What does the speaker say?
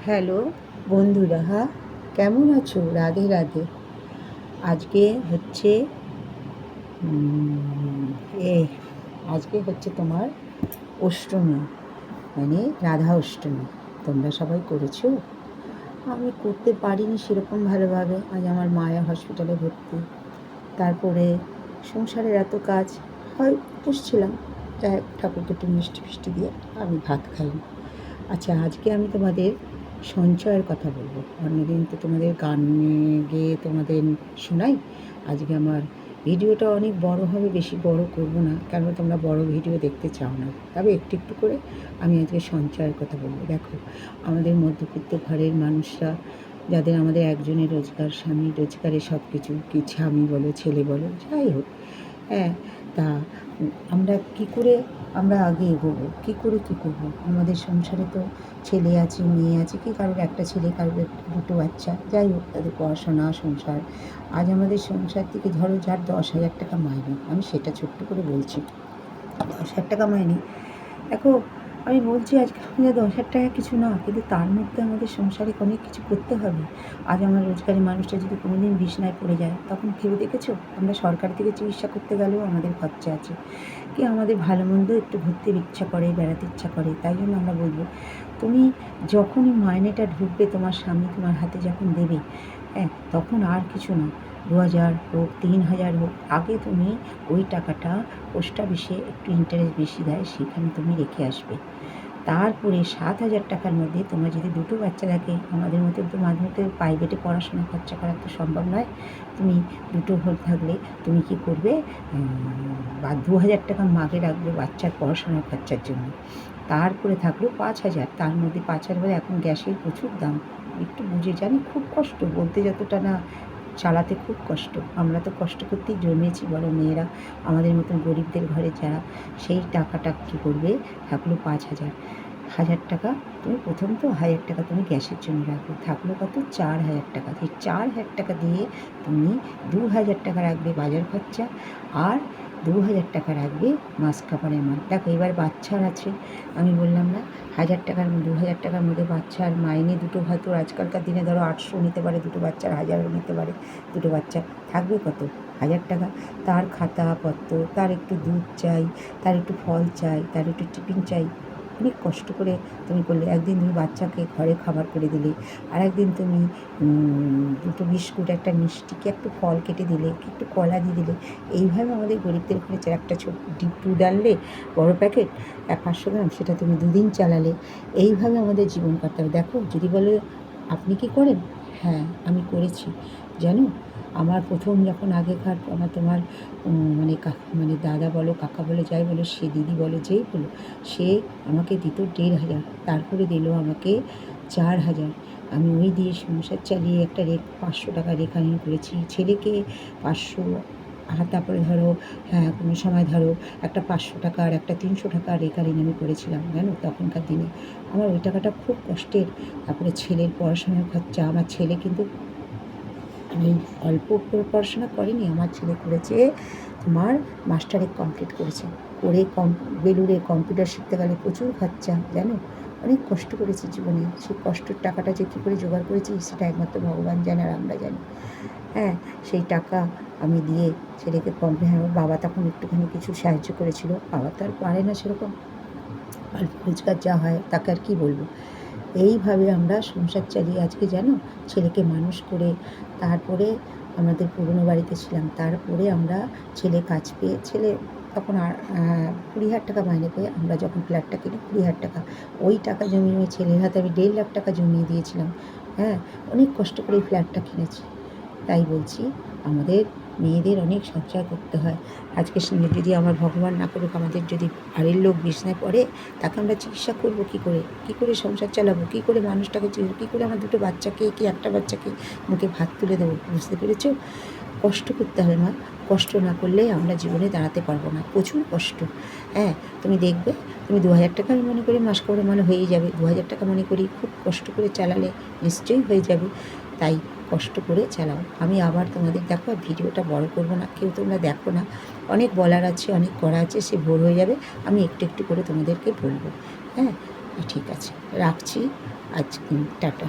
Hello বন্ধুরা, হ্যাঁ কেমন আছো? রাধে রাধে। আজকে হচ্ছে উম, এ আজকে হচ্ছে তোমার অষ্টমী, মানে রাধা অষ্টমী। তোমরা সবাই করেছো? আমি করতে পারিনি সেরকম ভালোভাবে। আজ আমার মায়া হসপিটালে ভর্তি। তারপরে সংসারের এত কাজ, হয় বসছিলাম, যাই হোক ঠাকুরকে একটু মিষ্টি ফিষ্টি দিয়ে আমি ভাত খাইনি। আচ্ছা, আজকে আমি তোমাদের সঞ্চয়ের কথা বলবো। অন্যদিন তো তোমাদের গান গেয়ে তোমাদের শোনাই। আজকে আমার ভিডিওটা অনেক বড় হবে, বেশি বড় করব না, কারণ তোমরা বড় ভিডিও দেখতে চাও না। তবে একটু একটু করে আমি আজকে সঞ্চয়ের কথা বলবো। দেখো, আমাদের মধ্যবিত্ত ঘরের মানুষরা, যাদের আমাদের একজনের রোজগার, স্বামী রোজগারে সব কিছু, কি স্বামী বলো ছেলে বলো যাই হোক, হ্যাঁ, তা আমরা কি করে আমরা আগে এগোবো, কী করে কী করবো? আমাদের সংসারে তো ছেলে আছে, মেয়ে আছে, কি কারোর একটা ছেলে, কারোর দুটো বাচ্চা, যাই হোক তাদের পড়াশোনা, সংসার। আজ আমাদের সংসার থেকে ধরো যার 10,000 টাকা মাইনে, আমি সেটা ছোট্ট করে বলছি, 10,000 টাকা মাইনে। দেখো, আমি বলছি আজকাল 10,000 টাকা কিছু না, কিন্তু তার মধ্যে আমাদের সংসারে অনেক কিছু করতে হবে। আজ আমার রোজগারি মানুষটা যদি কোনো দিন বিছনায় পড়ে যায়, তখন ভেবে দেখেছো? আমরা সরকার থেকে চিকিৎসা করতে গেলেও আমাদের খরচা আছে। কি আমাদের ভালো মন্দ একটু ঘুরতে ইচ্ছা করে, বেড়াতে ইচ্ছা করে, তাই জন্য আমরা বলবো, তুমি যখনই মাইনেটা ঢুকবে, তোমার স্বামী তোমার হাতে যখন দেবে, হ্যাঁ, তখন আর কিছু না, 2,000 হোক, 3,000 হোক, আগে তুমি ওই টাকাটা পোস্ট অফিসে একটু ইন্টারেস্ট বেশি দেয়, সেখানে তুমি রেখে আসবে। তারপরে 7,000 টাকার মধ্যে তোমার যদি দুটো বাচ্চা থাকে, আমাদের মতো তো মাঝে মধ্যে প্রাইভেটে পড়াশোনা খরচা করা তো সম্ভব নয়, তুমি দুটো থাকলে তুমি কি করবে, বা 2,000 টাকা মাগে রাখবে বাচ্চার পড়াশোনার খরচার জন্য। তারপরে থাকলো 5,000, তার মধ্যে 5,000 এখন গ্যাসের প্রচুর দাম, একটু বুঝে জানি, খুব কষ্ট বলতে, যতটা না চালাতে খুব কষ্ট। আমরা তো কষ্ট করতেই জন্মেছি, বড় মেয়েরা, আমাদের মতন গরিবদের ঘরে যারা, সেই টাকাটা কী করবে, থাকলো 5,000। 1,000 টাকা তুমি প্রথম, তো 1,000 টাকা তুমি গ্যাসের জন্য রাখবে, থাকলো কত, 4,000 টাকা। সেই 4,000 টাকা দিয়ে তুমি 2,000 টাকা রাখবে বাজার খরচা, আর 2,000 টাকা রাখবে মাস কাপড়ের মাল। দেখো, এবার বাচ্চার আছে, আমি বললাম না, 1,000 টাকার 2,000 টাকার মধ্যে বাচ্চার মাইনে দুটো, হয়তো আজকালকার দিনে ধরো 800 নিতে পারে দুটো বাচ্চার, 1,000ও নিতে পারে দুটো বাচ্চা, থাকবে কত, 1,000 টাকা। তার খাতাপত্র, তার একটু দুধ চাই, তার একটু ফল চাই, তার একটু টিফিন চাই। অনেক কষ্ট করে তুমি করলে, একদিন তুমি বাচ্চাকে ঘরে খাবার করে দিলে, আর একদিন তুমি দুটো বিস্কুট, একটা মিষ্টি, কি একটু ফল কেটে দিলে, কি একটু কলা দিয়ে দিলে। এইভাবে আমাদের গরিবদের ঘরে একটা ছোট দুধ আনলে, বড়ো প্যাকেট 500 গ্রাম, সেটা তুমি দুদিন চালালে। এইভাবে আমাদের জীবন কাটতে হবে। দেখো, যদি বলে আপনি কি করেন, হ্যাঁ আমি করেছি। জানো, আমার প্রথম যখন আগেকার আমার তোমার মানে মানে দাদা বলো, কাকা বলো, যাই বলো, সে দিদি বলো, যেই বলো, সে আমাকে দিত 1,500, তারপরে দিল আমাকে 4,000। আমি ওই দিয়ে সংসার চালিয়ে একটা 500 টাকা রেখানি করেছি, ছেলেকে 500। আর তারপরে ধরো, হ্যাঁ কোনো সময় ধরো একটা 500 টাকা আর একটা 300 টাকা রেখা ঋণ আমি করেছিলাম। জানো, তখনকার দিনে আমার ওই টাকাটা খুব কষ্টের। তারপরে ছেলের পড়াশোনার খরচা, আমার ছেলে কিন্তু আমি অল্প করে পড়াশোনা করিনি, আমার ছেলে করেছে তোমার মাস্টারে কমপ্লিট করেছে, করে বেলুড়ে কম্পিউটার শিখতে গেলে প্রচুর খরচা। জানো, অনেক কষ্ট করেছি জীবনে, সেই কষ্টের টাকাটা যে কী করে জোগাড় করেছি সেটা একমাত্র ভগবান জানে আর আমরা জানি। হ্যাঁ, সেই টাকা আমি দিয়ে ছেলেকে কমপ্লিট, হ্যাঁ বাবা তখন একটুখানি কিছু সাহায্য করেছিল, বাবা তো আর পারে না সেরকম, অল্প রোজগার যা হয় তাকে আর কী বলবো। এইভাবে আমরা সংসার চালিয়ে আজকে, জানো, ছেলেকে মানুষ করে, তারপরে আমাদের পুরনো বাড়িতে ছিলাম, তারপরে আমরা ছেলে কাজ পেয়ে, ছেলে তখন আর 20,000 টাকা মাইনে পেয়ে আমরা যখন ফ্ল্যাটটা কিনি, 20,000 টাকা, ওই টাকা জমিয়ে ছেলের হাতে আমি 1,50,000 টাকা জমিয়ে দিয়েছিলাম। হ্যাঁ, অনেক কষ্ট করে এই ফ্ল্যাটটা কিনেছি। তাই বলছি, আমাদের মেয়েদের অনেক সঞ্চয় করতে হয়। আজকে যদি আমার ভগবান না করুক, আমাদের যদি বাড়ির লোক বিছনায় পড়ে, তাকে আমরা চিকিৎসা করবো কী করে, কী করে সংসার চালাবো, কী করে মানুষটাকে, কী করে আমার দুটো বাচ্চাকে, কি একটা বাচ্চাকে মুখে ভাত তুলে দেবো? বুঝতে পেরেছো? কষ্ট করতে হবে মা, কষ্ট না করলে আমরা জীবনে দাঁড়াতে পারবো না, প্রচুর কষ্ট। হ্যাঁ, তুমি দেখবে, তুমি 2,000 টাকা আমি মনে করি মাস করে মানে হয়েই যাবে, 2,000 টাকা মনে করি খুব কষ্ট করে চালালে নিশ্চয়ই হয়ে যাবে। তাই কষ্ট করে চালাও। আমি আবার তোমাদের, দেখো ভিডিওটা বড় করব না, কেউ তোমরা দেখো না, অনেক বলার আছে, অনেক করা আছে, সে ভোর হয়ে যাবে। আমি একটু একটু করে তোমাদেরকে বলবো। হ্যাঁ, ঠিক আছে, রাখছি। আজকে টাটা।